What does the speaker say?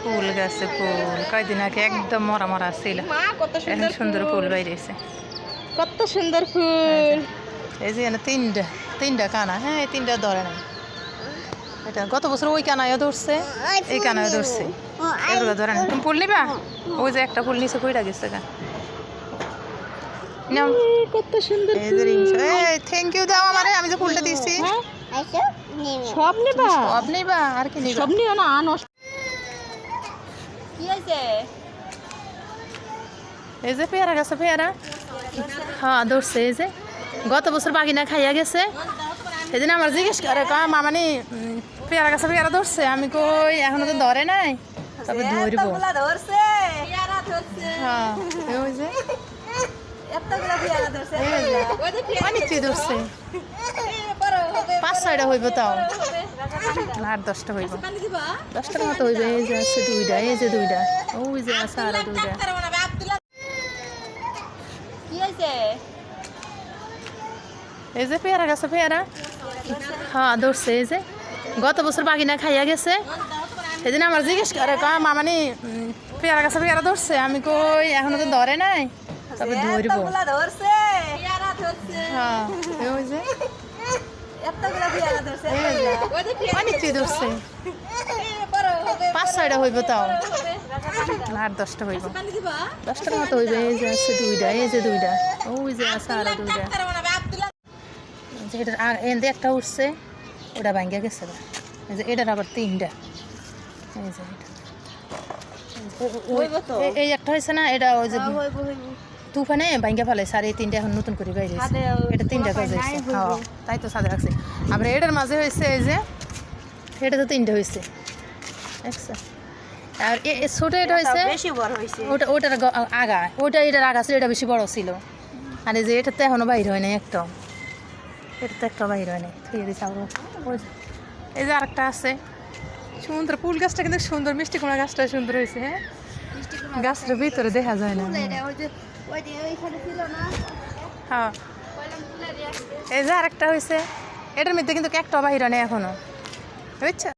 ফুল গাছে ফুল কয়দিন আগে একদম মরা মরা ছিল, এখন সুন্দর ফুল বাইরেছে। কত সুন্দর ফুল! এই যে তিনটা কানা, হ্যাঁ এই তিনটা ধরে নাই। এটা গত বছর ওই কানায়ও ধরছে, এই কানায়ও ধরছে, এগুলো ধরে নাই। তুমি ফুল নিবা? ওই যে একটা ফুল নিচে কইরা গেছে গা। কত সুন্দর! থ্যাংক ইউ দাও আমারে, আমি যে ফুলটা দিছি। সব নিবা? সব নিবা আর কি নিবা? সব নিও না, নষ্ট। কি হইছে? এই যে পেয়ারা গাছে পেয়ারা, হ্যাঁ ধরছে। এই যে গত বছর বাগিনা খাইয়া গেছে, সেদিন আমার জিজ্ঞেস করে মামানি পেয়ারা গাছে পেয়ারা ধরছে, আমি কই এখনো তো ধরে নাই, তবে ধরবো। হ্যাঁ ওই যে অনেকটি ধরছে, 5-6টা হইব, তাও আর 10টা হইব, 10টার মতো হইবে। এই যে আছে দুইটা, এই যে দুইটা, ওই যে আছে আরো দুইটা। এই যে পেয়ারা গাছে পেয়ারা, হ্যাঁ ধরছে। এই যে গত বছর বাগিনা খাইয়া গেছে, সেদিন আমার জিজ্ঞেস করে মামানি পেয়ারা গাছে পেয়ারা ধরছে, আমি কই এখনো তো ধরে নাই, তবে ধরবো। হ্যাঁ ওই যে অনেকটি ধরছে, 5-6টা হইব, তাও আর 10টা হইব, 10টার মতো হইবে। এই যে আছে দুইটা, এই যে দুইটা, ওই যে আছে আরো দুইটা। এটার এনদে একটা উঠছে, ওটা ভাঙ্গা গেছে। এই যে এটার আবার 3টা, এই যে এই একটা হয়েছে না, এটা ওই যে তুফানে ভাঙ্গা ফেলাইছে, আর এই 3টা এখন নতুন করে বাইরে, এটা 3টা গজাইছে। হ্যাঁ তাই তো সাদা রাখছে। আবার এটার মাঝে হয়েছে, এই যে এটা তো 3টা হয়েছে, আর ছোট এটা হয়েছে, ওটার আগা, এটার আগা ছিল, এটা বেশি বড় ছিল। আর এই যে এটাতে এখনো বাইর হয় নাই, একটাও, এটাতে একটা বাইর হয় নাই, ঠিক আছে। এই যে আরেকটা আছে সুন্দর ফুল গাছটা, কিন্তু সুন্দর, মিষ্টি কুমড়া গাছটা সুন্দর হয়েছে। হ্যাঁ গাছটার ভিতরে দেখা যায় না। হ্যাঁ এই যে আরেকটা হয়েছে, এটার মধ্যে কিন্তু একটা বাইর হয় নাই এখনো, বুঝছো।